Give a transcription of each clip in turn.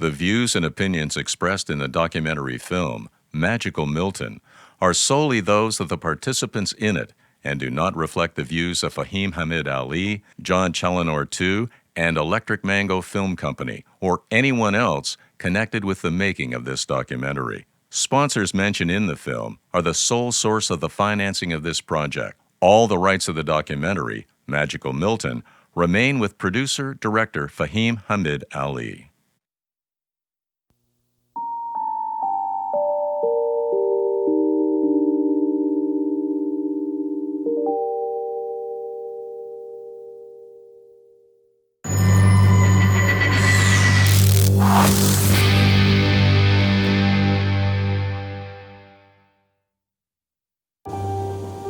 The views and opinions expressed in the documentary film, Magical Milton, are solely those of the participants in it and do not reflect the views of Fahim Hamid Ali, John Challenor II, and Electric Mango Film Company, or anyone else connected with the making of this documentary. Sponsors mentioned in the film are the sole source of the financing of this project. All the rights of the documentary, Magical Milton, remain with producer-director Fahim Hamid Ali.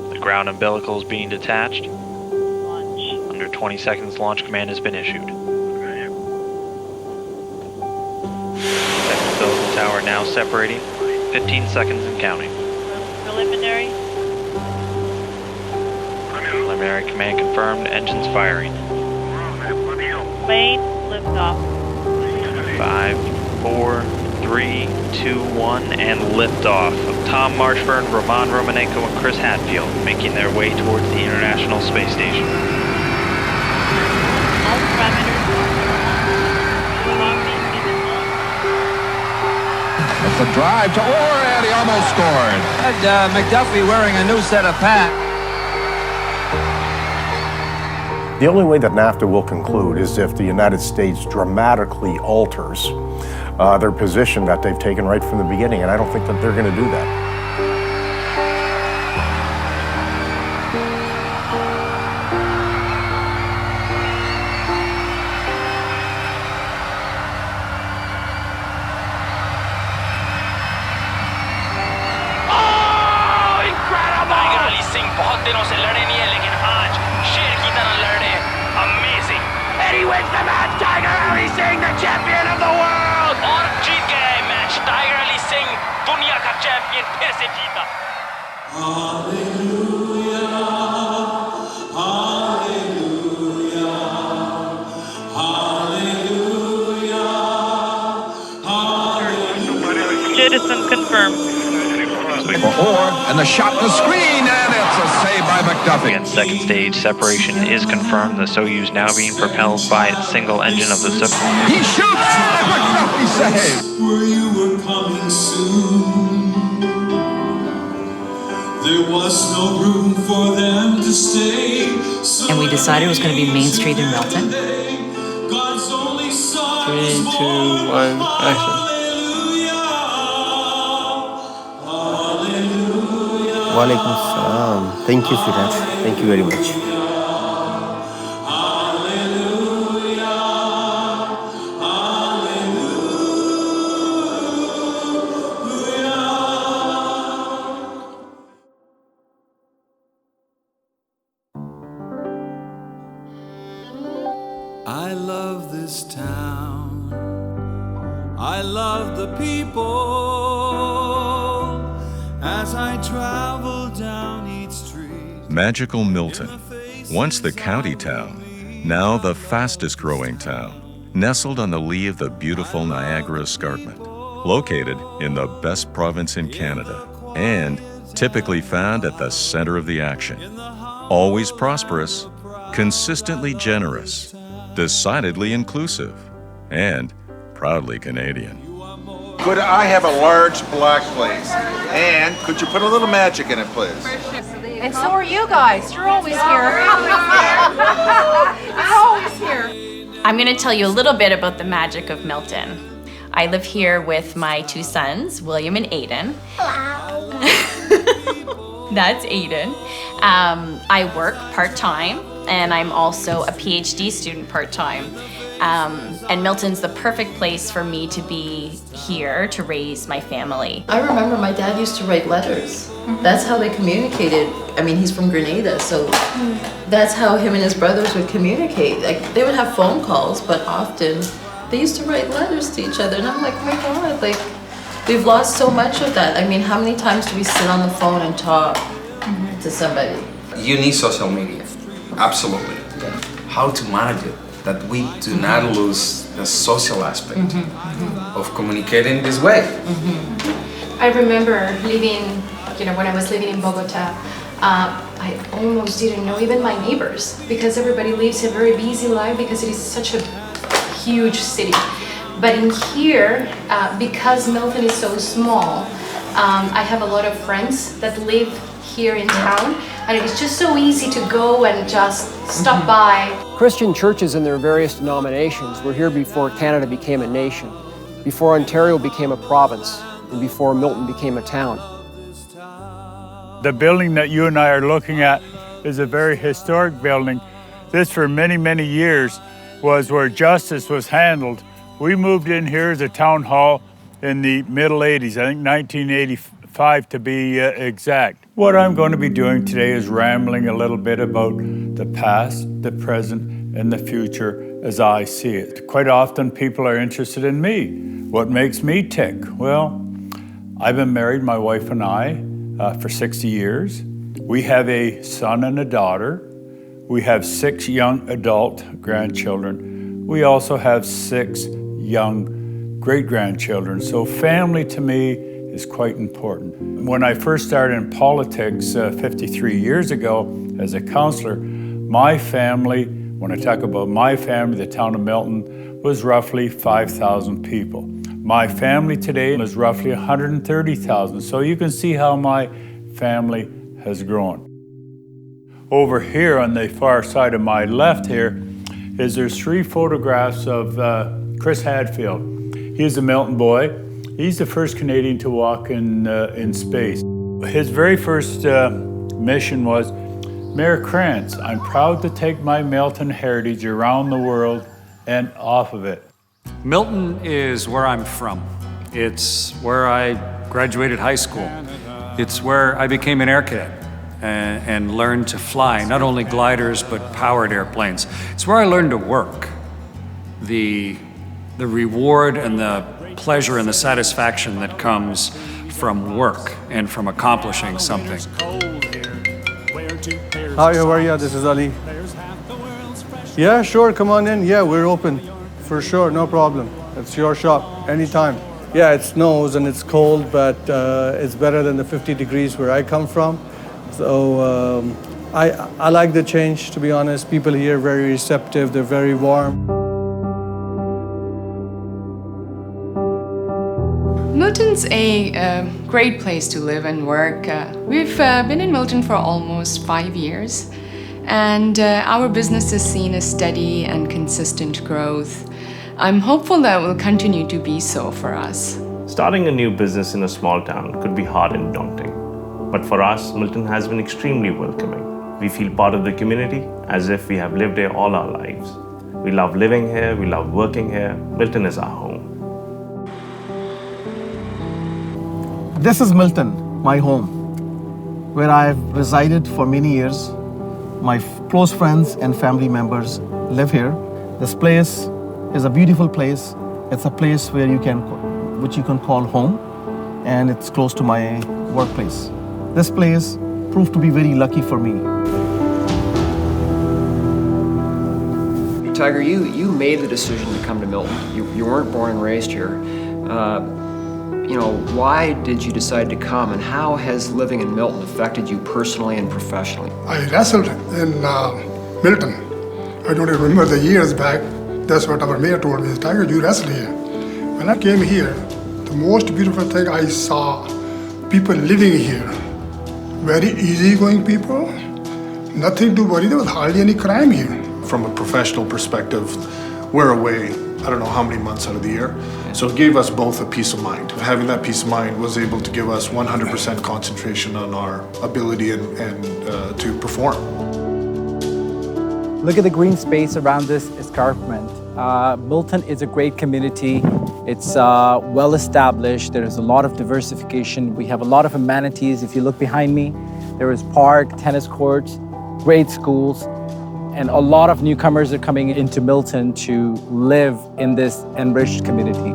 The ground umbilical is being detached. Under 20 seconds, launch command has been issued. Second umbilical tower now separating. 15 seconds and counting. Preliminary. Preliminary command confirmed. Engines firing. Main liftoff. 5, 4, 3, 2, 1, and liftoff of Tom Marshburn, Roman Romanenko, and Chris Hadfield, making their way towards the International Space Station. All parameters It's a drive to Orr, and he almost scored. Had McDuffie wearing a new set of pants. The only way that NAFTA will conclude is if the United States dramatically alters their position that they've taken right from the beginning, and I don't think that they're going to do that. He wins the match. Tiger Ali Singh, the champion of the world. और जीत गए match. Tiger Ali Singh, दुनिया का champion, फिर से जीता. Hallelujah, hallelujah, hallelujah, hallelujah. Jettison confirmed. Orr, and the shot in the screen, and it's a save by McDuffie. Again, second stage separation is confirmed. The Soyuz now being propelled by its single engine of the Soyuz. He shoots, and McDuffie saves. Where you were coming soon, there was no room for them to stay. So and we decided it was going to be Main Street in Milton. 3, 2, 1, action. Walaikum salam. Thank you, sweetheart. Thank you very much. I love this town. I love the people. As I travel down each street. Magical Milton, once the county town, now the fastest growing town, nestled on the lee of the beautiful Niagara Escarpment, located in the best province in Canada, and typically found at the center of the action. Always prosperous, consistently generous, decidedly inclusive, and proudly Canadian. Could I have a large black, please? And could you put a little magic in it, please? And so are you guys. You're always here. You're always here. I'm going to tell you a little bit about the magic of Milton. I live here with my 2 sons, William and Aiden. Hello. That's Aiden. I work part-time, and I'm also a PhD student part-time. And Milton's the perfect place for me to be here to raise my family. I remember my dad used to write letters. That's how they communicated. I mean, he's from Grenada, so that's how him and his brothers would communicate. Like, they would have phone calls, but often they used to write letters to each other. And I'm like, oh my God, like, we've lost so much of that. I mean, how many times do we sit on the phone and talk to somebody? You need social media, absolutely. How to manage it? that we do not lose the social aspect of communicating this way. I remember living, when I was living in Bogota, I almost didn't know even my neighbors because everybody lives a very busy life because it is such a huge city. But in here, because Milton is so small, I have a lot of friends that live here in town, and it's just so easy to go and just stop by. Christian churches in their various denominations were here before Canada became a nation, before Ontario became a province, and before Milton became a town. The building that you and I are looking at is a very historic building. This, for many, many years, was where justice was handled. We moved in here as a town hall in the middle 80s, I think 1985 to be exact. What I'm going to be doing today is rambling a little bit about the past, the present, and the future as I see it. Quite often people are interested in me. What makes me tick? Well, I've been married, my wife and I, for 60 years. We have a son and a daughter. We have 6 young adult grandchildren. We also have 6 young great-grandchildren. So family to me is quite important. When I first started in politics 53 years ago as a councillor, my family, when I talk about my family, the town of Milton, was roughly 5,000 people. My family today is roughly 130,000. So you can see how my family has grown. Over here on the far side of my left here there's 3 photographs of Chris Hadfield. He's a Milton boy. He's the first Canadian to walk in space. His very first mission was, Mayor Krantz, I'm proud to take my Milton heritage around the world and off of it. Milton is where I'm from. It's where I graduated high school. It's where I became an air cadet and learned to fly, not only gliders, but powered airplanes. It's where I learned to work. The reward and the pleasure and the satisfaction that comes from work and from accomplishing something. Hi, how are you? This is Ali. Yeah, sure, come on in. Yeah, we're open. For sure, no problem. It's your shop, anytime. Yeah, it snows and it's cold, but it's better than the 50 degrees where I come from. So I like the change, to be honest. People here are very receptive, they're very warm. Milton's a great place to live and work. We've been in Milton for almost 5 years, and our business has seen a steady and consistent growth. I'm hopeful that will continue to be so for us. Starting a new business in a small town could be hard and daunting. But for us, Milton has been extremely welcoming. We feel part of the community as if we have lived here all our lives. We love living here, we love working here. Milton is our home. This is Milton, my home, where I've resided for many years. My close friends and family members live here. This place is a beautiful place. It's a place which you can call home, and it's close to my workplace. This place proved to be very lucky for me. Tiger, you made the decision to come to Milton. You weren't born and raised here. Why did you decide to come, and how has living in Milton affected you personally and professionally? I wrestled in Milton. I don't even remember the years back. That's what our mayor told me. Tiger, you wrestled here. When I came here, the most beautiful thing I saw, people living here. Very easygoing people. Nothing to worry. There was hardly any crime here. From a professional perspective, we're away, I don't know how many months out of the year. So it gave us both a peace of mind. Having that peace of mind was able to give us 100% concentration on our ability and to perform. Look at the green space around this escarpment. Milton is a great community. It's well established. There's a lot of diversification. We have a lot of amenities. If you look behind me, there is park, tennis courts, great schools, and a lot of newcomers are coming into Milton to live in this enriched community.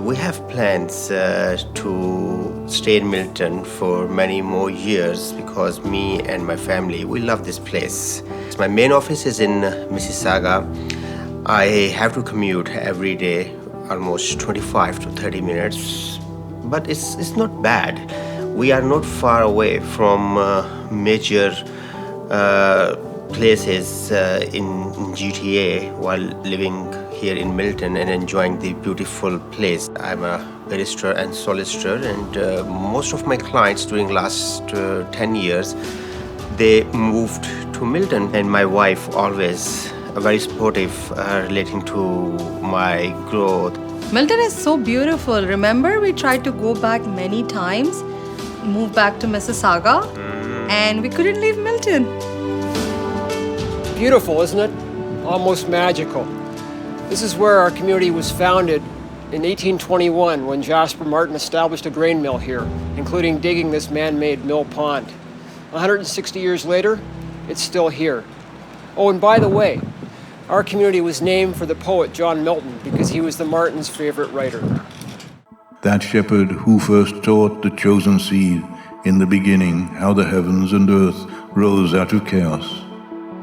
We have plans to stay in Milton for many more years because me and my family, we love this place. My main office is in Mississauga. I have to commute every day, almost 25 to 30 minutes, but it's not bad. We are not far away from major places in GTA while living here in Milton and enjoying the beautiful place. I'm a barrister and solicitor, and most of my clients during last 10 years, they moved to Milton, and my wife always very supportive relating to my growth. Milton is so beautiful. Remember, we tried to go back many times, move back to Mississauga, and we couldn't leave Milton. Beautiful, isn't it? Almost magical. This is where our community was founded in 1821 when Jasper Martin established a grain mill here, including digging this man-made mill pond. 160 years later, it's still here. Oh, and by the way, our community was named for the poet John Milton because he was the Martins' favorite writer. That shepherd who first taught the chosen seed in the beginning how the heavens and earth rose out of chaos.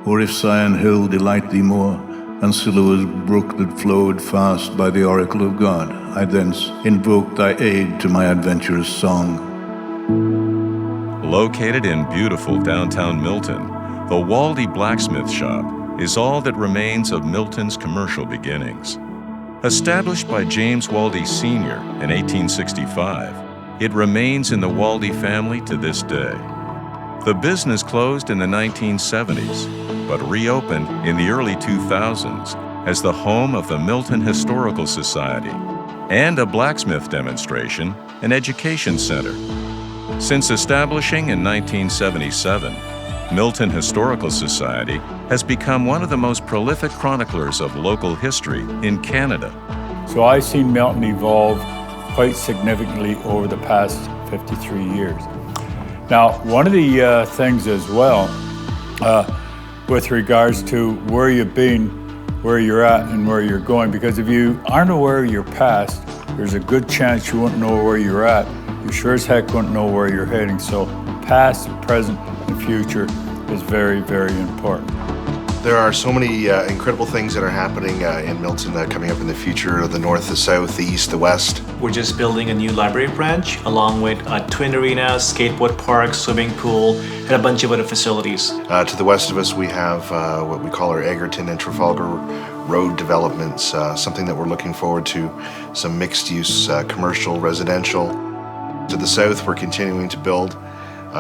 Or if Sion Hill delight thee more, and Siloa's brook that flowed fast by the oracle of God, I thence invoke thy aid to my adventurous song. Located in beautiful downtown Milton, the Waldy Blacksmith Shop is all that remains of Milton's commercial beginnings. Established by James Waldy Sr. in 1865, it remains in the Waldy family to this day. The business closed in the 1970s, but reopened in the early 2000s as the home of the Milton Historical Society and a blacksmith demonstration and education center. Since establishing in 1977, Milton Historical Society has become one of the most prolific chroniclers of local history in Canada. So I've seen Milton evolve quite significantly over the past 53 years. Now, one of the things as well, with regards to where you've been, where you're at, and where you're going, because if you aren't aware of your past, there's a good chance you won't know where you're at. You sure as heck won't know where you're heading. So past, present, and future is very, very important. There are so many incredible things that are happening in Milton coming up in the future, the north, the south, the east, the west. We're just building a new library branch along with a twin arena, skateboard park, swimming pool, and a bunch of other facilities. To the west of us, we have what we call our Egerton and Trafalgar Road developments, something that we're looking forward to, some mixed-use commercial, residential. To the south, we're continuing to build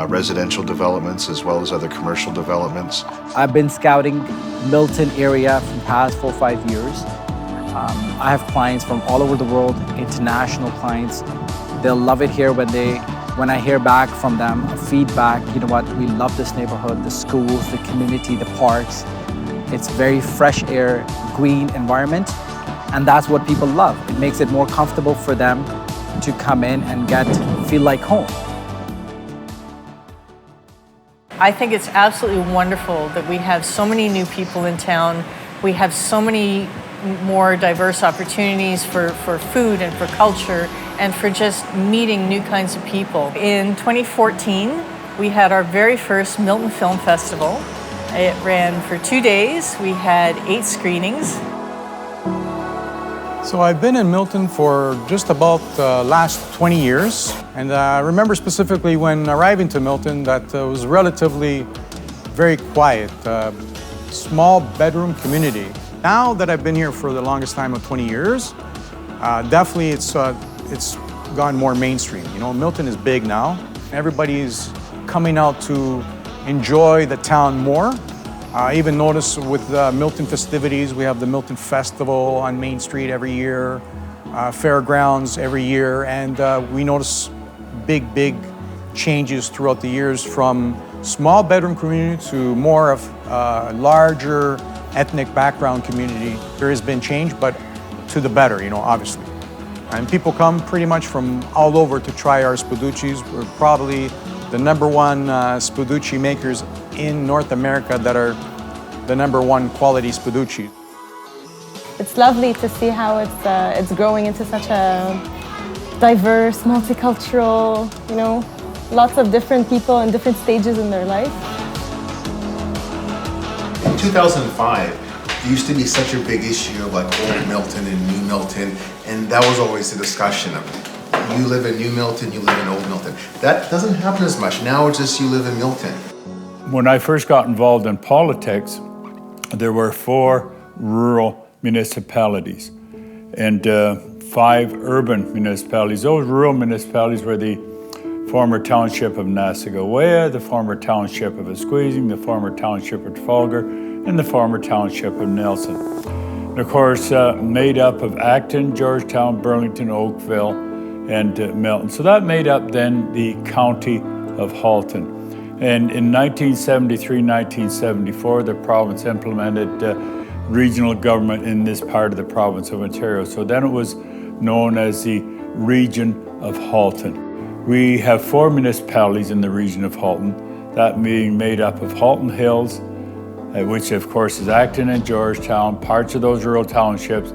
residential developments as well as other commercial developments. I've been scouting Milton area for the past 4 or 5 years. I have clients from all over the world, international clients. They'll love it here when I hear back from them, feedback, you know what, we love this neighborhood, the schools, the community, the parks. It's very fresh air, green environment, and that's what people love. It makes it more comfortable for them to come in and feel like home. I think it's absolutely wonderful that we have so many new people in town. We have so many more diverse opportunities for food and for culture and for just meeting new kinds of people. In 2014, we had our very first Milton Film Festival. It ran for 2 days. We had 8 screenings. So I've been in Milton for just about the last 20 years. And I remember specifically when arriving to Milton that it was relatively very quiet, small bedroom community. Now that I've been here for the longest time of 20 years, definitely it's gone more mainstream. You know, Milton is big now. Everybody's coming out to enjoy the town more. I even notice with the Milton festivities, we have the Milton Festival on Main Street every year, fairgrounds every year, and we notice big changes throughout the years from small bedroom community to more of a larger ethnic background community. There has been change, but to the better, you know, obviously. And people come pretty much from all over to try our spaduccis. We're probably the #1 spaducci makers in North America that are the #1 quality spaducci. it's lovely to see how it's growing into such a diverse, multicultural, you know, lots of different people in different stages in their life. In 2005, there used to be such a big issue of like old Milton and new Milton, and that was always the discussion of you live in new Milton, you live in old Milton. That doesn't happen as much. Now it's just you live in Milton. When I first got involved in politics, there were 4 rural municipalities and 5 urban municipalities. Those rural municipalities were the former township of Nassagaweya, the former township of Esqueezing, the former township of Trafalgar, and the former township of Nelson. And of course, made up of Acton, Georgetown, Burlington, Oakville, and Milton. So that made up then the county of Halton. And in 1973-1974, the province implemented regional government in this part of the province of Ontario. So then it was known as the region of Halton. We have 4 municipalities in the region of Halton, that being made up of Halton Hills, which of course is Acton and Georgetown, parts of those rural townships,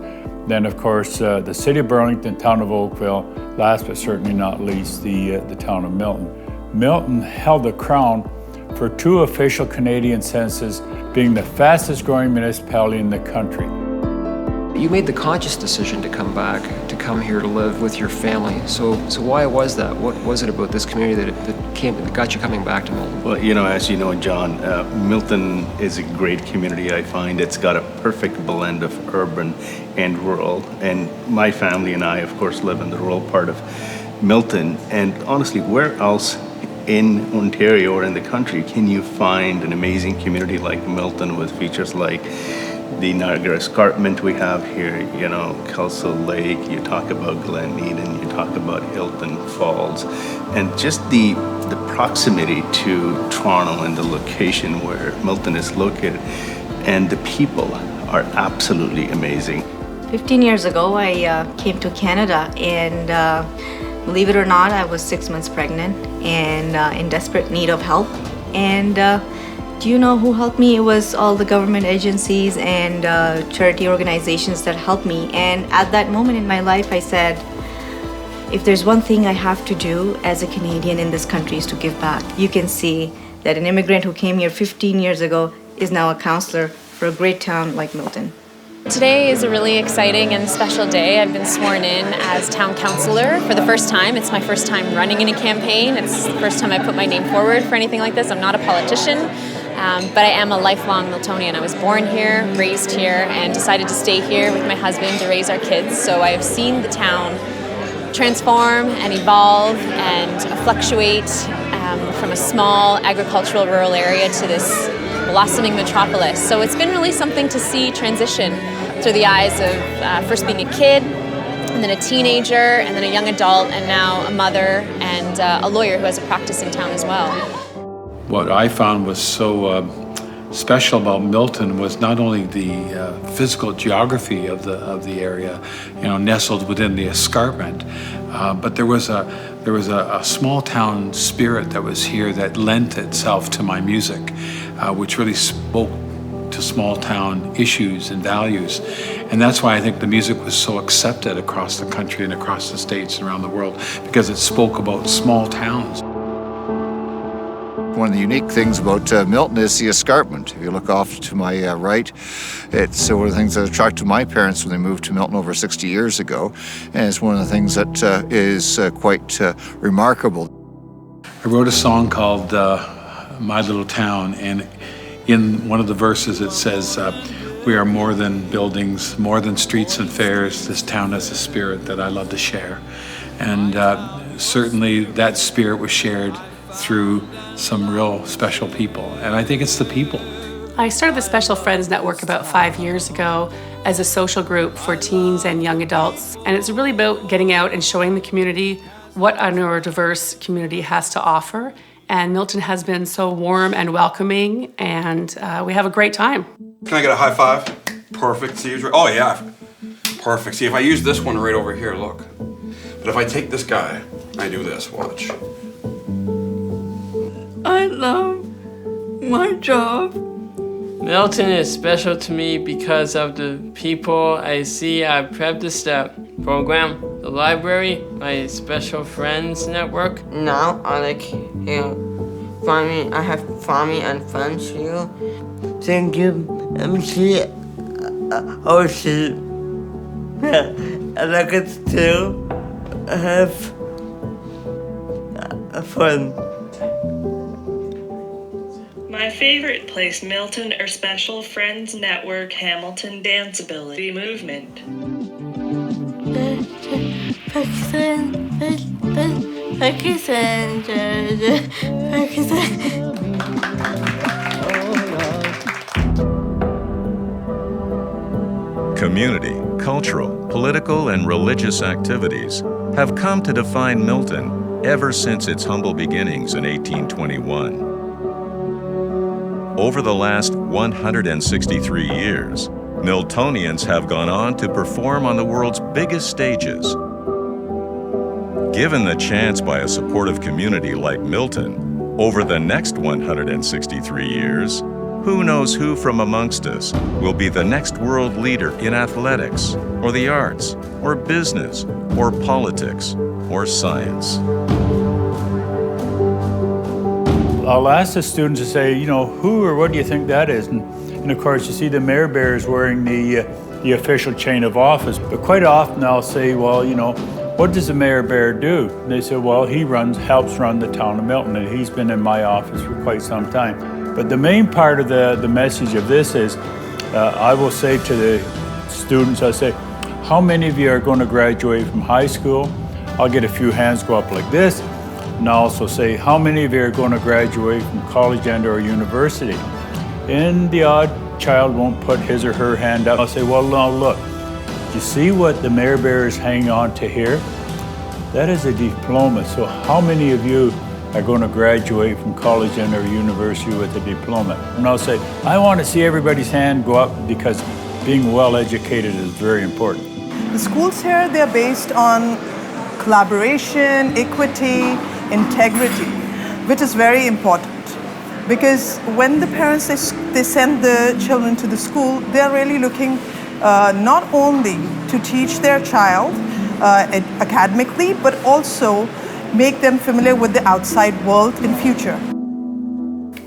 then of course the city of Burlington, town of Oakville, last but certainly not least the town of Milton. Milton held the crown for 2 official Canadian censuses, being the fastest growing municipality in the country. You made the conscious decision to come back, to come here to live with your family. So why was that? What was it about this community that got you coming back to Milton? Well, you know, as you know, John, Milton is a great community. I find it's got a perfect blend of urban and rural. And my family and I, of course, live in the rural part of Milton. And honestly, where else in Ontario or in the country can you find an amazing community like Milton with features like the Niagara Escarpment we have here, you know, Kelso Lake, you talk about Glen Eden, you talk about Hilton Falls, and just the proximity to Toronto and the location where Milton is located, and the people are absolutely amazing. 15 years ago, I came to Canada, and believe it or not, I was 6 months pregnant and in desperate need of help. And do you know who helped me? It was all the government agencies and charity organizations that helped me. And at that moment in my life, I said, if there's one thing I have to do as a Canadian in this country is to give back. You can see that an immigrant who came here 15 years ago is now a counselor for a great town like Milton. Today is a really exciting and special day. I've been sworn in as town councillor for the first time. It's my first time running in a campaign. It's the first time I put my name forward for anything like this. I'm not a politician, but I am a lifelong Miltonian. I was born here, raised here, and decided to stay here with my husband to raise our kids. So I have seen the town transform and evolve and fluctuate from a small agricultural rural area to this blossoming metropolis. So it's been really something to see transition through the eyes of first being a kid, and then a teenager, and then a young adult, and now a mother and a lawyer who has a practice in town as well. What I found was so special about Milton was not only the physical geography of the area, you know, nestled within the escarpment, but there was a small town spirit that was here that lent itself to my music, which really spoke to small town issues and values. And that's why I think the music was so accepted across the country and across the states and around the world, because it spoke about small towns. One of the unique things about Milton is the escarpment. If you look off to my right, it's one of the things that attracted my parents when they moved to Milton over 60 years ago, and it's one of the things that is quite remarkable. I wrote a song called My Little Town, and in one of the verses it says, we are more than buildings, more than streets and fairs. This town has a spirit that I love to share. And certainly that spirit was shared through some real special people. And I think it's the people. I started the Special Friends Network about 5 years ago as a social group for teens and young adults. And it's really about getting out and showing the community what a neurodiverse community has to offer. And Milton has been so warm and welcoming, and we have a great time. Can I get a high five? Perfect. See, oh yeah, perfect. See, if I use this one right over here, look. But if I take this guy, I do this, watch. I love my job. Milton is special to me because of the people I see. I practice the program, the library, my special friends network. Now I like here. Farming, I have farming and friends here. Thank you, MC. I like it to have fun. My favorite place, Milton, are Special Friends Network Hamilton Danceability Movement. Community, cultural, political, and religious activities have come to define Milton ever since its humble beginnings in 1821. Over the last 163 years, Miltonians have gone on to perform on the world's biggest stages. Given the chance by a supportive community like Milton, over the next 163 years, who knows who from amongst us will be the next world leader in athletics, or the arts, or business, or politics, or science. I'll ask the students to say, who or what do you think that is? And of course, you see the mayor bear is wearing the official chain of office. But quite often I'll say, well, what does the mayor bear do? And they say, well, he helps run the town of Milton, and he's been in my office for quite some time. But the main part of the message of this is, I will say to the students, I say, how many of you are going to graduate from high school? I'll get a few hands go up like this. And I'll also say, how many of you are going to graduate from college and/or university? And the odd child won't put his or her hand up. I'll say, well, now look, you see what the mayor bear is hanging on to here? That is a diploma. So how many of you are going to graduate from college and/or university with a diploma? And I'll say, I want to see everybody's hand go up because being well educated is very important. The schools here, they're based on collaboration, equity, integrity, which is very important. Because when the parents, they send the children to the school, they're really looking not only to teach their child academically, but also make them familiar with the outside world in future.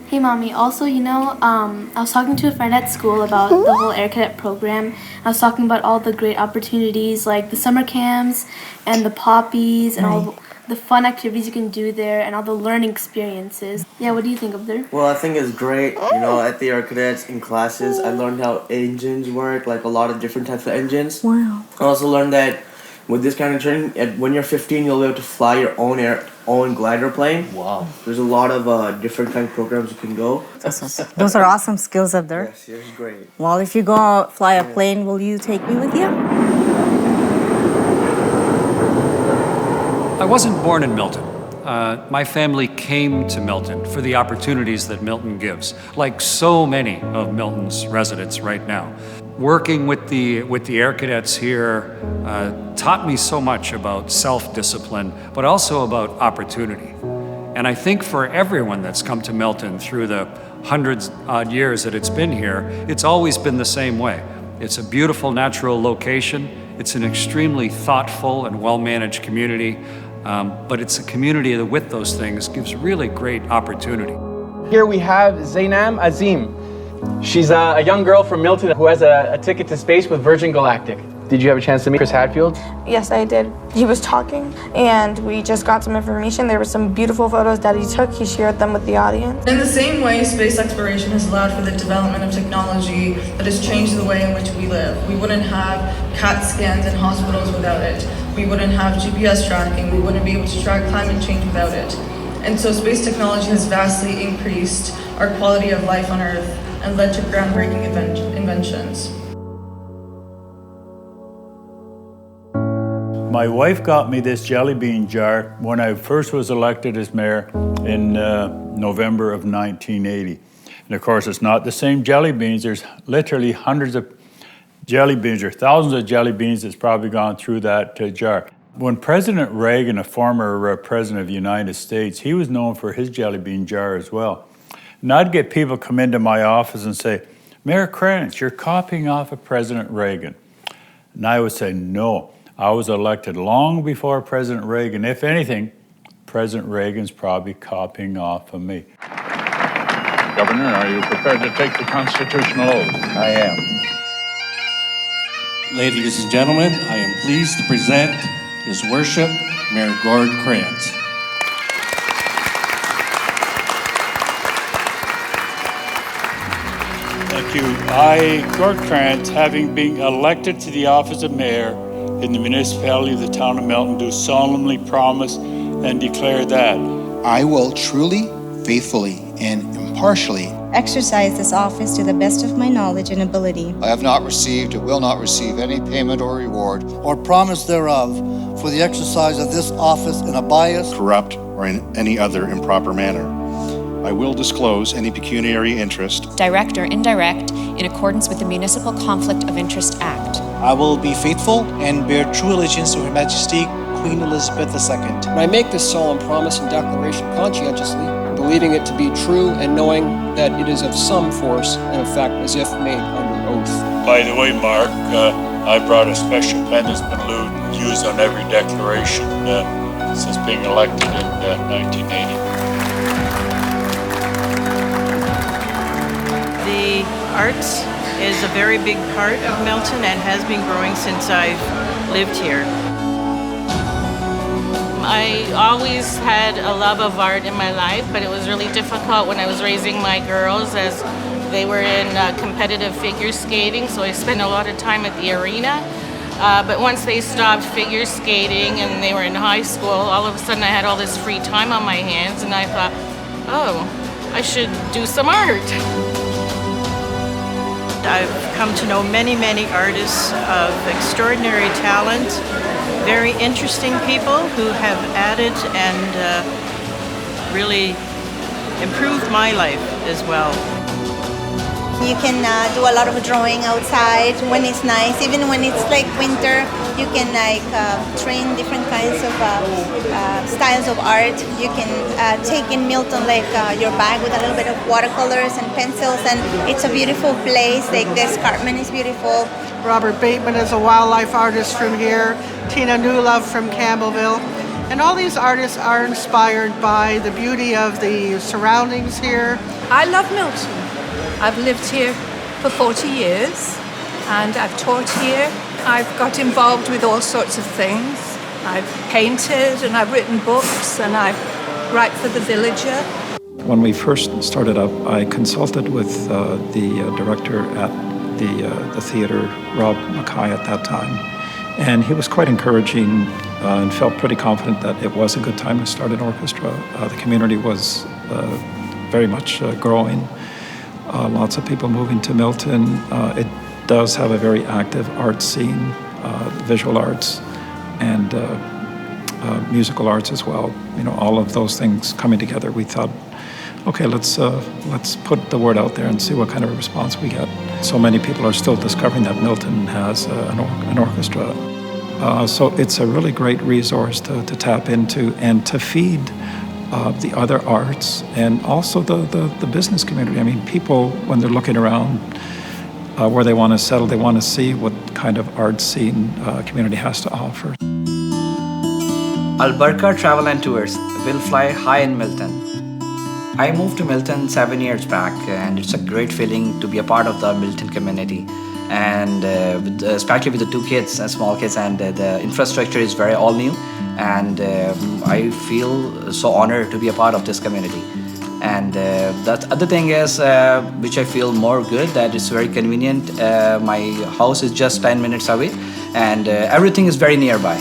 Hey Mommy, also, I was talking to a friend at school about the whole Air Cadet program. I was talking about all the great opportunities like the summer camps and the poppies and all the fun activities you can do there and all the learning experiences. Yeah, what do you think of there? Well, I think it's great. At the Air Cadets in classes, I learned how engines work, like a lot of different types of engines. Wow. I also learned that with this kind of training, when you're 15, you'll be able to fly your own glider plane. Wow. There's a lot of different kind of programs you can go. Those are awesome skills up there. Yes, it's great. Well, if you go fly a plane, will you take me with you? I wasn't born in Milton. My family came to Milton for the opportunities that Milton gives, like so many of Milton's residents right now. Working with the Air Cadets here taught me so much about self-discipline, but also about opportunity. And I think for everyone that's come to Milton through the hundreds-odd years that it's been here, it's always been the same way. It's a beautiful natural location. It's an extremely thoughtful and well-managed community, but it's a community that with those things gives really great opportunity. Here we have Zainam Azim. She's a young girl from Milton who has a ticket to space with Virgin Galactic. Did you have a chance to meet Chris Hadfield? Yes, I did. He was talking, and we just got some information. There were some beautiful photos that he took. He shared them with the audience. In the same way, space exploration has allowed for the development of technology that has changed the way in which we live. We wouldn't have CAT scans in hospitals without it. We wouldn't have GPS tracking. We wouldn't be able to track climate change without it. And so space technology has vastly increased our quality of life on Earth and led to groundbreaking inventions. My wife got me this jelly bean jar when I first was elected as mayor in November of 1980. And of course, it's not the same jelly beans. There's literally hundreds of jelly beans or thousands of jelly beans that's probably gone through that jar. When President Reagan, a former president of the United States, he was known for his jelly bean jar as well. And I'd get people come into my office and say, Mayor Krantz, you're copying off of President Reagan. And I would say, no, I was elected long before President Reagan. If anything, President Reagan's probably copying off of me. Governor, are you prepared to take the constitutional oath? I am. Ladies and gentlemen, I am pleased to present His Worship, Mayor Gord Krantz. Thank you. I, Gord Krantz, having been elected to the office of mayor in the municipality of the town of Milton, do solemnly promise and declare that I will truly, faithfully, and impartially Exercise this office to the best of my knowledge and ability. I have not received or will not receive any payment or reward or promise thereof for the exercise of this office in a biased, corrupt, or in any other improper manner. I will disclose any pecuniary interest, direct or indirect, in accordance with the Municipal Conflict of Interest Act. I will be faithful and bear true allegiance to Her Majesty Queen Elizabeth II. And I make this solemn promise and declaration conscientiously, believing it to be true and knowing that it is of some force and effect as if made under oath. By the way, Mark, I brought a special pen that's been used on every declaration since being elected in 1980. The arts is a very big part of Milton and has been growing since I've lived here. I always had a love of art in my life, but it was really difficult when I was raising my girls as they were in competitive figure skating, so I spent a lot of time at the arena. But once they stopped figure skating and they were in high school, all of a sudden I had all this free time on my hands and I thought, oh, I should do some art. I've come to know many, many artists of extraordinary talent, very interesting people who have added and really improved my life as well. You can do a lot of drawing outside when it's nice. Even when it's like winter, you can train different kinds of styles of art. You can take in Milton your bag with a little bit of watercolors and pencils, and it's a beautiful place. Like the escarpment is beautiful. Robert Bateman is a wildlife artist from here. Tina Newlove from Campbellville. And all these artists are inspired by the beauty of the surroundings here. I love Milton. I've lived here for 40 years and I've taught here. I've got involved with all sorts of things. I've painted and I've written books and I write for The Villager. When we first started up, I consulted with the director at the theater, Rob Mackay at that time. And he was quite encouraging and felt pretty confident that it was a good time to start an orchestra. The community was very much growing. Lots of people moving to Milton. It does have a very active art scene, visual arts and musical arts as well. You know, all of those things coming together. We thought, okay, let's put the word out there and see what kind of a response we get. So many people are still discovering that Milton has an orchestra. So it's a really great resource to tap into and to feed the other arts and also the business community. I mean, people, when they're looking around where they want to settle, they want to see what kind of art scene community has to offer. Alberca Travel and Tours will fly high in Milton. I moved to Milton 7 years back, and it's a great feeling to be a part of the Milton community. And especially with the two kids, small kids, and the infrastructure is very all new. And I feel so honored to be a part of this community. And the other thing is, which I feel more good, that it's very convenient. My house is just 10 minutes away, and everything is very nearby.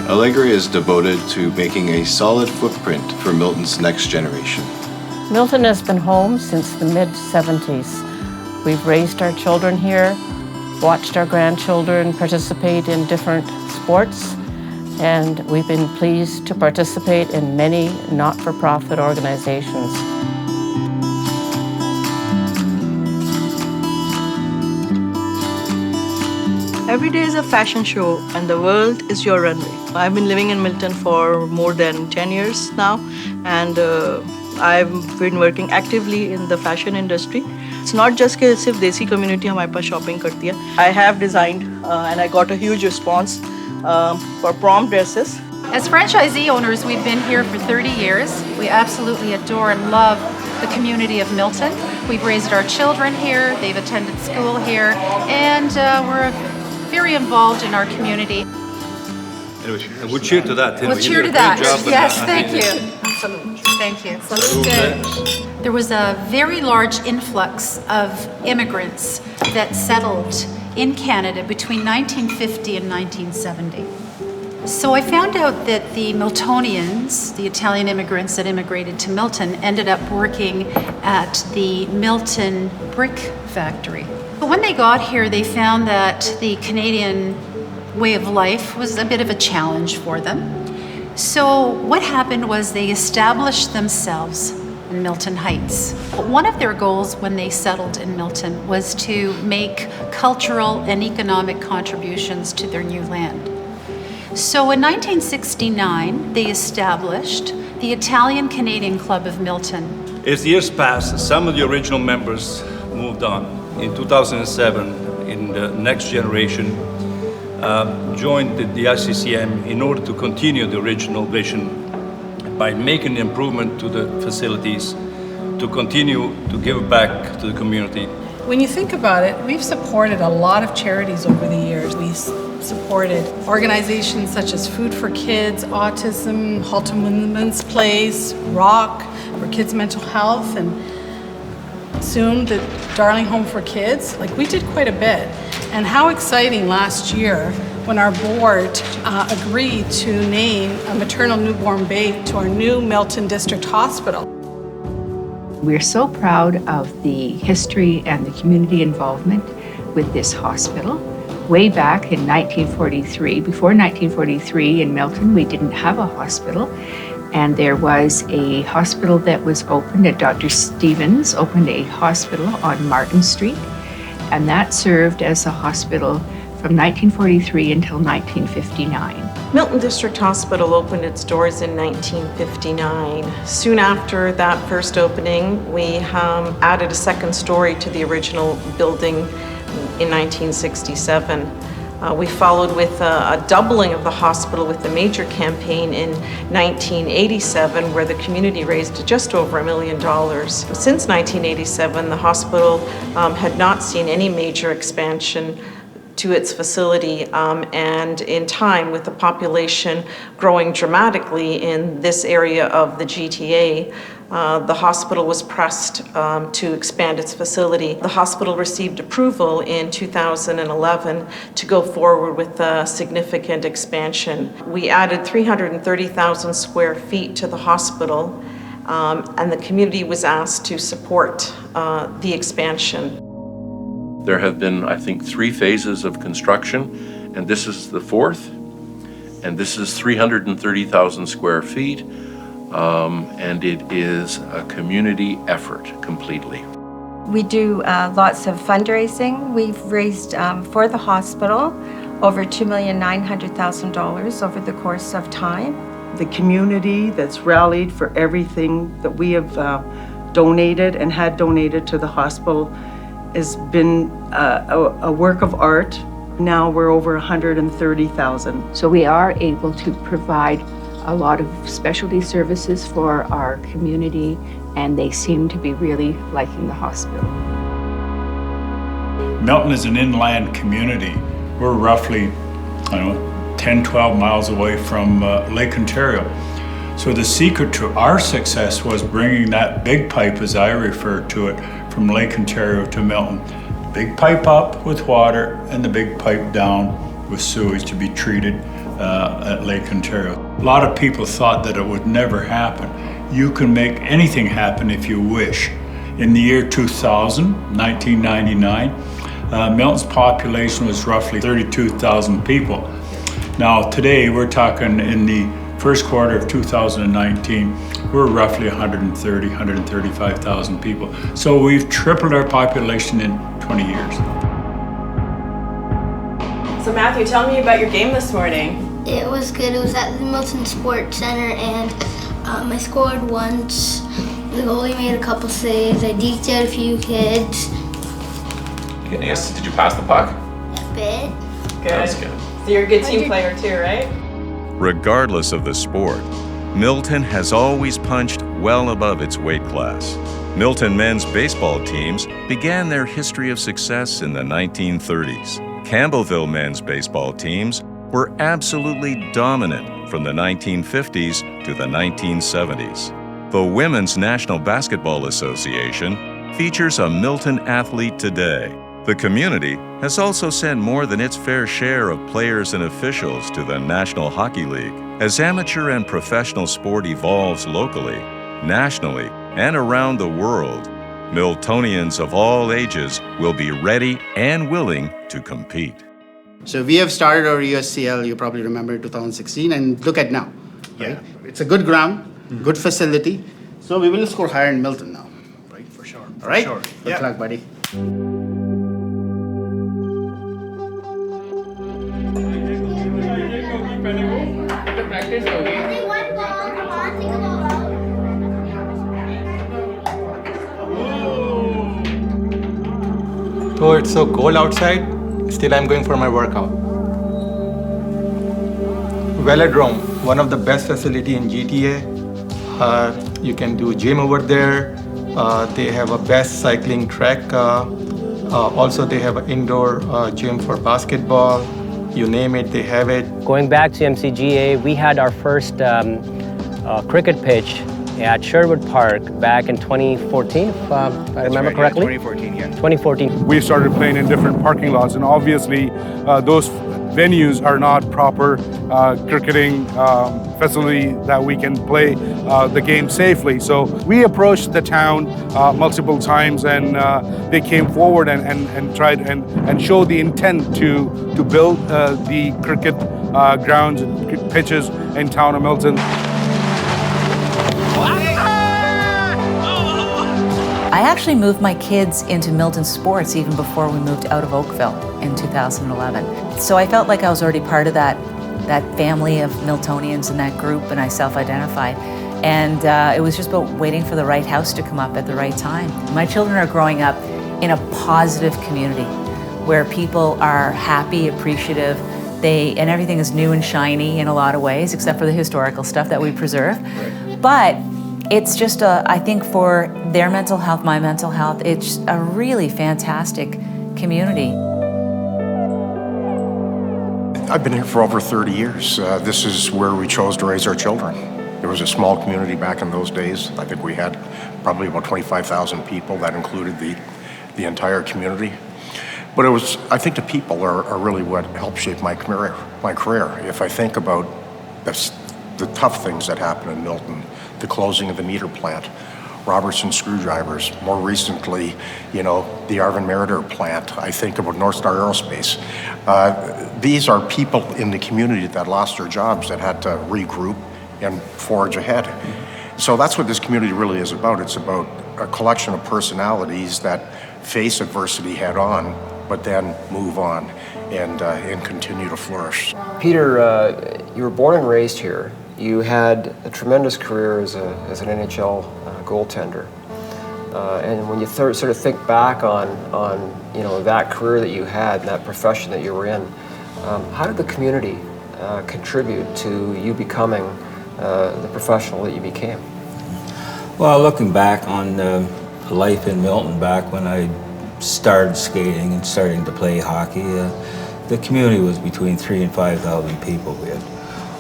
Allegri is devoted to making a solid footprint for Milton's next generation. Milton has been home since the mid-70s. We've raised our children here, watched our grandchildren participate in different sports, and we've been pleased to participate in many not-for-profit organizations. Every day is a fashion show and the world is your runway. I've been living in Milton for more than 10 years now, and I've been working actively in the fashion industry. It's not just कि सिर्फ देसी community हमारे पास shopping करती है. I have designed and I got a huge response for prom dresses. As franchisee owners, we've been here for 30 years. We absolutely adore and love the community of Milton. We've raised our children here, they've attended school here, and we're very involved in our community. And we'll cheer to that, Tim. We'll cheer to that. Yes, thank you. Absolutely. Thank you. There was a very large influx of immigrants that settled in Canada between 1950 and 1970. So I found out that the Miltonians, the Italian immigrants that immigrated to Milton, ended up working at the Milton brick factory. But when they got here, they found that the Canadian way of life was a bit of a challenge for them. So what happened was they established themselves in Milton Heights. One of their goals when they settled in Milton was to make cultural and economic contributions to their new land. So in 1969, they established the Italian-Canadian Club of Milton. As the years passed, some of the original members moved on. In 2007, in the next generation, joined the ICCM in order to continue the original vision by making improvement to the facilities, to continue to give back to the community. When you think about it, we've supported a lot of charities over the years. We supported organizations such as Food for Kids, Autism, Halton Women's Place, Rock, for kids' mental health, and soon the Darling Home for Kids. Like, we did quite a bit. And how exciting last year when our board agreed to name a maternal newborn babe to our new Milton District Hospital. We're so proud of the history and the community involvement with this hospital. Way back in 1943, before 1943 in Milton, we didn't have a hospital. And there was a hospital that was opened, Dr. Stevens opened a hospital on Martin Street. And that served as a hospital from 1943 until 1959. Milton District Hospital opened its doors in 1959. Soon after that first opening, we added a second story to the original building in 1967. We followed with a doubling of the hospital with the major campaign in 1987, where the community raised just over $1 million. Since 1987, the hospital had not seen any major expansion to its facility, and in time, with the population growing dramatically in this area of the GTA, the hospital was pressed to expand its facility. The hospital received approval in 2011 to go forward with a significant expansion. We added 330,000 square feet to the hospital, and the community was asked to support the expansion. There have been, I think, 3 phases of construction, and this is the 4th. And this is 330,000 square feet, and it is a community effort completely. We do lots of fundraising. We've raised for the hospital over $2,900,000 over the course of time. The community that's rallied for everything that we have donated and had donated to the hospital has been a work of art. Now we're over 130,000. So we are able to provide a lot of specialty services for our community, and they seem to be really liking the hospital. Milton is an inland community. We're roughly, 10, 12 miles away from Lake Ontario. So the secret to our success was bringing that big pipe, as I refer to it, from Lake Ontario to Milton. Big pipe up with water and the big pipe down with sewage to be treated at Lake Ontario. A lot of people thought that it would never happen. You can make anything happen if you wish. In the year 2000, 1999, Milton's population was roughly 32,000 people. Now today we're talking in the first quarter of 2019, we're roughly 135,000 people. So we've tripled our population in 20 years. So Matthew, tell me about your game this morning. It was good. It was at the Milton Sports Center, and I scored once. The goalie made a couple saves. I deked out a few kids. Yes, did you pass the puck? A bit. Good. That was good. So you're a good team player too, right? Regardless of the sport, Milton has always punched well above its weight class. Milton men's baseball teams began their history of success in the 1930s. Campbellville men's baseball teams were absolutely dominant from the 1950s to the 1970s. The Women's National Basketball Association features a Milton athlete today. The community has also sent more than its fair share of players and officials to the National Hockey League. As amateur and professional sport evolves locally, nationally, and around the world, Miltonians of all ages will be ready and willing to compete. So we have started our USCL, you probably remember, 2016, and look at now. Right? It's a good ground, good facility, so we will score higher in Milton now. Right, for sure. All right? Sure. Good luck, buddy. Though it's so cold outside, still I'm going for my workout. Velodrome, one of the best facility in GTA. You can do gym over there. They have a best cycling track. Also, they have an indoor gym for basketball. You name it, they have it. Going back to MCGA, we had our first cricket pitch at Sherwood Park back in 2014, if I remember correctly. 2014, yeah. 2014. We started playing in different parking lots, and obviously those venues are not proper cricketing facility that we can play the game safely. So we approached the town multiple times, and they came forward and tried and showed the intent to build the cricket grounds and pitches in town of Milton. I actually moved my kids into Milton sports even before we moved out of Oakville in 2011. So I felt like I was already part of that family of Miltonians in that group, and I self-identified. And it was just about waiting for the right house to come up at the right time. My children are growing up in a positive community where people are happy, appreciative, and everything is new and shiny in a lot of ways, except for the historical stuff that we preserve. But it's just, I think for their mental health, my mental health, it's a really fantastic community. I've been here for over 30 years. This is where we chose to raise our children. There was a small community back in those days. I think we had probably about 25,000 people. That included the entire community. But it was, I think the people are really what helped shape my career. If I think about the tough things that happened in Milton, the closing of the meter plant, Robertson screwdrivers, more recently, the Arvin Meritor plant, I think about North Star Aerospace. These are people in the community that lost their jobs, that had to regroup and forge ahead. So that's what this community really is about. It's about a collection of personalities that face adversity head on, but then move on and continue to flourish. Peter, you were born and raised here. You had a tremendous career as an NHL goaltender. And when you sort of think back on that career that you had, that profession that you were in, how did the community contribute to you becoming the professional that you became? Well, looking back on life in Milton back when I started skating and starting to play hockey, the community was between 3,000 and 5,000 people. We had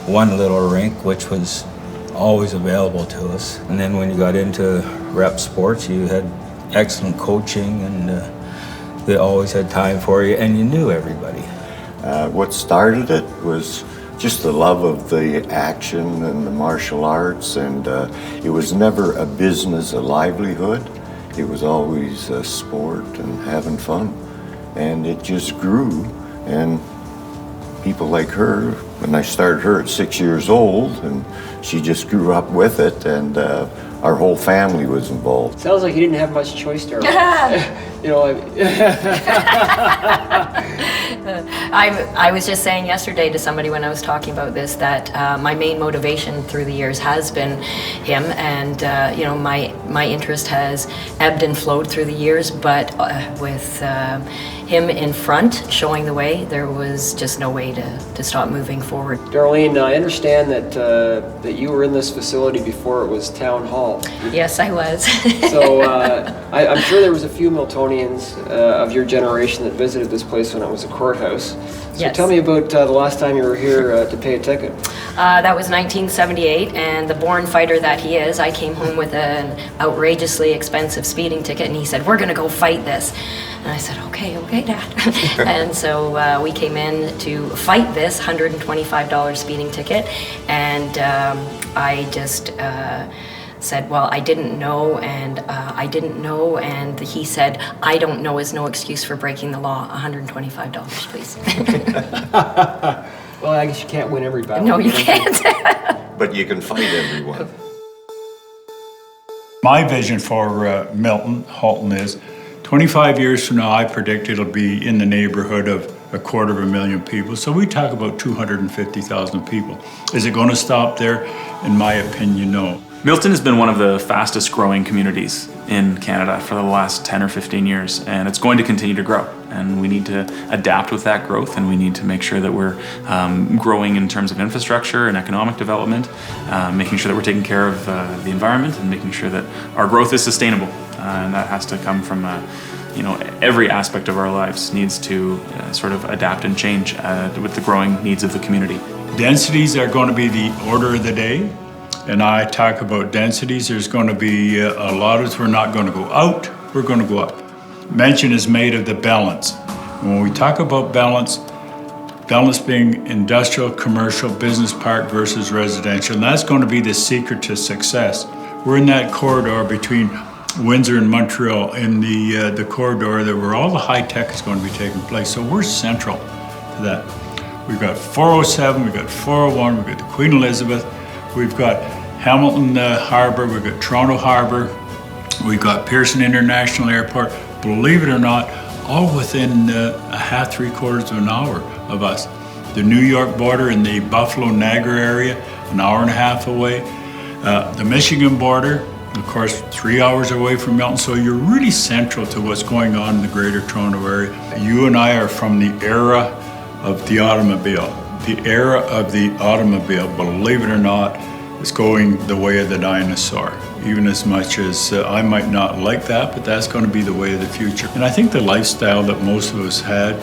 one little rink, which was always available to us. And then when you got into rep sports, you had excellent coaching, and they always had time for you, and you knew everybody. What started it was just the love of the action and the martial arts, and it was never a business, a livelihood. It was always a sport and having fun, and it just grew. And people like her, when I started her at 6 years old, and she just grew up with it, and our whole family was involved. Sounds like you didn't have much choice there. You know, I was just saying yesterday to somebody when I was talking about this that my main motivation through the years has been him, and you know, my interest has ebbed and flowed through the years, but with him in front showing the way, there was just no way to stop moving forward. Darlene, I understand that you were in this facility before it was Town Hall. Yes, I was. So I'm sure there was a few Miltonians of your generation that visited this place when it was a courthouse. So yes. Tell me about the last time you were here to pay a ticket. That was 1978, and the born fighter that he is, I came home with an outrageously expensive speeding ticket, and he said, "We're gonna go fight this." And I said, okay, Dad. And so we came in to fight this $125 speeding ticket, and I just said, well, I didn't know, and I didn't know, and he said, I don't know is no excuse for breaking the law. $125, please. Well, I guess you can't win every battle. No, you can't. But you can fight everyone. My vision for Milton, Halton is 25 years from now, I predict it'll be in the neighborhood of 250,000 people. So we talk about 250,000 people. Is it going to stop there? In my opinion, no. Milton has been one of the fastest growing communities in Canada for the last 10 or 15 years, and it's going to continue to grow. And we need to adapt with that growth, and we need to make sure that we're growing in terms of infrastructure and economic development, making sure that we're taking care of the environment, and making sure that our growth is sustainable. And that has to come from you know, every aspect of our lives needs to sort of adapt and change with the growing needs of the community. Densities are going to be the order of the day. And I talk about densities. There's going to be a lot of us. We're not going to go out, we're going to go up. Mention is made of the balance. When we talk about balance, balance being industrial, commercial, business park versus residential, and that's going to be the secret to success. We're in that corridor between Windsor and Montreal, in the corridor that where all the high tech is going to be taking place. So we're central to that. We've got 407, we've got 401, we've got the Queen Elizabeth, we've got Hamilton Harbour, we've got Toronto Harbour, we've got Pearson International Airport. Believe it or not, all within a half, 3/4 of an hour of us. The New York border in the Buffalo-Niagara area, an hour and a half away. The Michigan border, of course, 3 hours away from Milton. So you're really central to what's going on in the Greater Toronto area. You and I are from the era of the automobile. The era of the automobile, believe it or not, is going the way of the dinosaur. Even as much as I might not like that, but that's going to be the way of the future. And I think the lifestyle that most of us had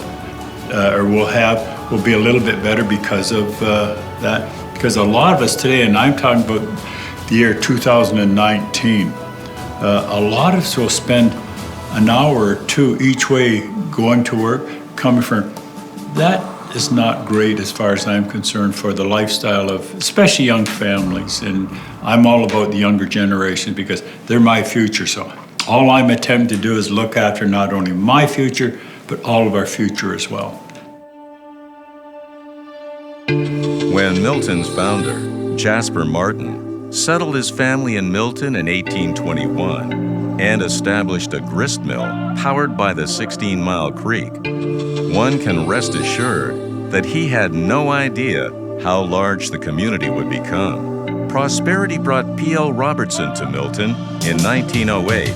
or will have will be a little bit better because of that. Because a lot of us today, and I'm talking about the year 2019, a lot of us will spend an hour or two each way going to work, coming from. That is not great as far as I'm concerned for the lifestyle of especially young families. And I'm all about the younger generation because they're my future. So all I'm attempting to do is look after not only my future, but all of our future as well. When Milton's founder, Jasper Martin, settled his family in Milton in 1821 and established a grist mill powered by the 16-Mile Creek, one can rest assured that he had no idea how large the community would become. Prosperity brought P.L. Robertson to Milton in 1908,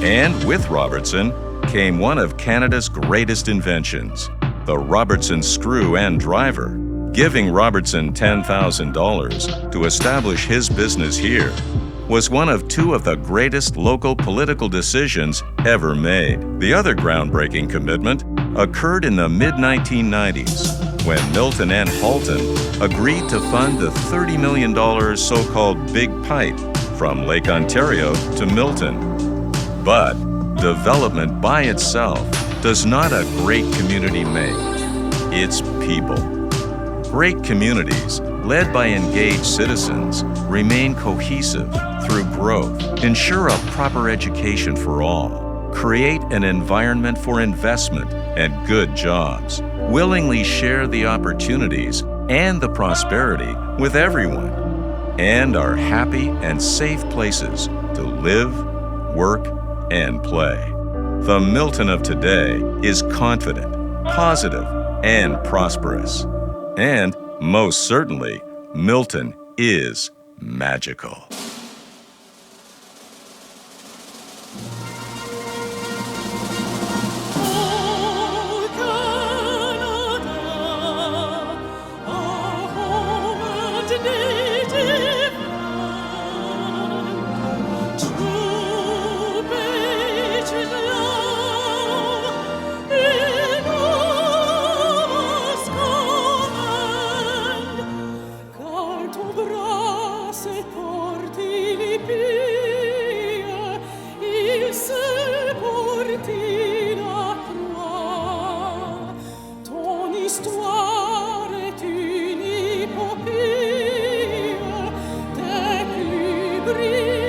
and with Robertson came one of Canada's greatest inventions, the Robertson screw and driver. Giving Robertson $10,000 to establish his business here was one of two of the greatest local political decisions ever made. The other groundbreaking commitment occurred in the mid-1990s when Milton and Halton agreed to fund the $30 million so-called Big Pipe from Lake Ontario to Milton. But development by itself does not a great community make. It's people. Great communities, led by engaged citizens, remain cohesive through growth, ensure a proper education for all, create an environment for investment and good jobs, willingly share the opportunities and the prosperity with everyone, and are happy and safe places to live, work, and play. The Milton of today is confident, positive, and prosperous. And most certainly, Milton is magical. Brie